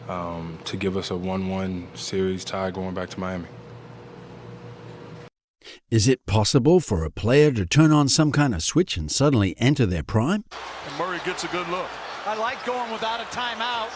to give us a 1-1 series tie going back to Miami. Is it possible for a player to turn on some kind of switch and suddenly enter their prime? And Murray gets a good look. I like going without a timeout.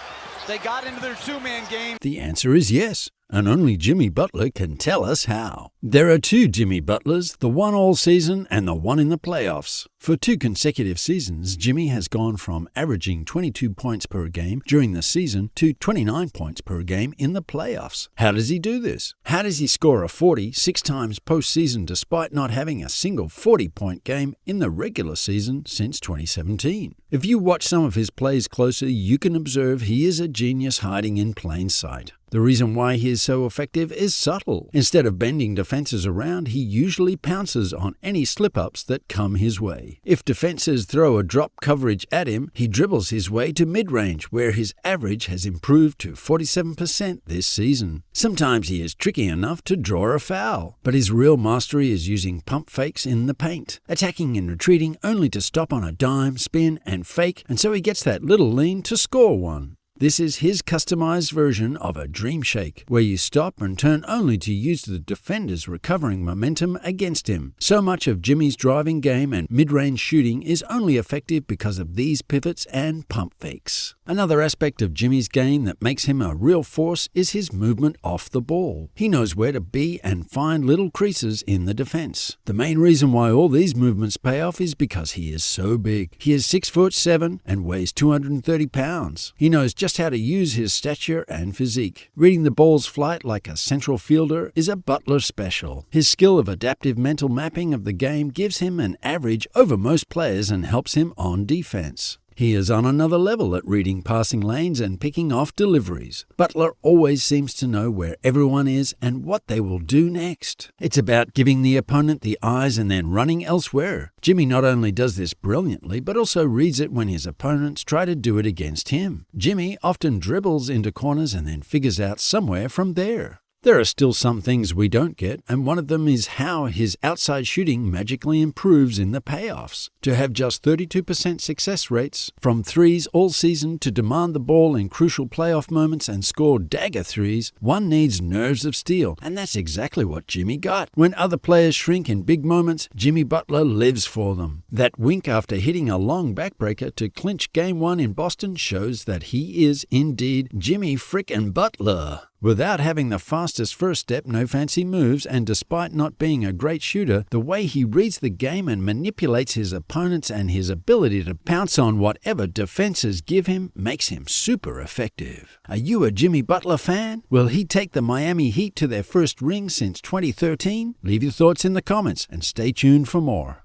They got into their two-man game. The answer is yes, and only Jimmy Butler can tell us how. There are two Jimmy Butlers, the one all season and the one in the playoffs. For 2 consecutive seasons, Jimmy has gone from averaging 22 points per game during the season to 29 points per game in the playoffs. How does he do this? How does he score a 40 6 times postseason despite not having a single 40-point game in the regular season since 2017? If you watch some of his plays closely, you can observe he is a genius hiding in plain sight. The reason why he is so effective is subtle. Instead of bending defenses around, he usually pounces on any slip-ups that come his way. If defenses throw a drop coverage at him, he dribbles his way to mid-range, where his average has improved to 47% this season. Sometimes he is tricky enough to draw a foul, but his real mastery is using pump fakes in the paint, attacking and retreating only to stop on a dime, spin, and fake, and so he gets that little lean to score one. This is his customized version of a dream shake, where you stop and turn only to use the defender's recovering momentum against him. So much of Jimmy's driving game and mid-range shooting is only effective because of these pivots and pump fakes. Another aspect of Jimmy's game that makes him a real force is his movement off the ball. He knows where to be and find little creases in the defense. The main reason why all these movements pay off is because he is so big. He is 6'7" and weighs 230 pounds. He knows just how to use his stature and physique. Reading the ball's flight like a central fielder is a Butler special. His skill of adaptive mental mapping of the game gives him an average over most players and helps him on defense. He is on another level at reading passing lanes and picking off deliveries. Butler always seems to know where everyone is and what they will do next. It's about giving the opponent the eyes and then running elsewhere. Jimmy not only does this brilliantly, but also reads it when his opponents try to do it against him. Jimmy often dribbles into corners and then figures out somewhere from there. There are still some things we don't get, and one of them is how his outside shooting magically improves in the payoffs. To have just 32% success rates from threes all season, to demand the ball in crucial playoff moments and score dagger threes, one needs nerves of steel, and that's exactly what Jimmy got. When other players shrink in big moments, Jimmy Butler lives for them. That wink after hitting a long backbreaker to clinch Game 1 in Boston shows that he is indeed Jimmy frickin' Butler. Without having the fastest first step, no fancy moves, and despite not being a great shooter, the way he reads the game and manipulates his opponents and his ability to pounce on whatever defenses give him makes him super effective. Are you a Jimmy Butler fan? Will he take the Miami Heat to their first ring since 2013? Leave your thoughts in the comments and stay tuned for more.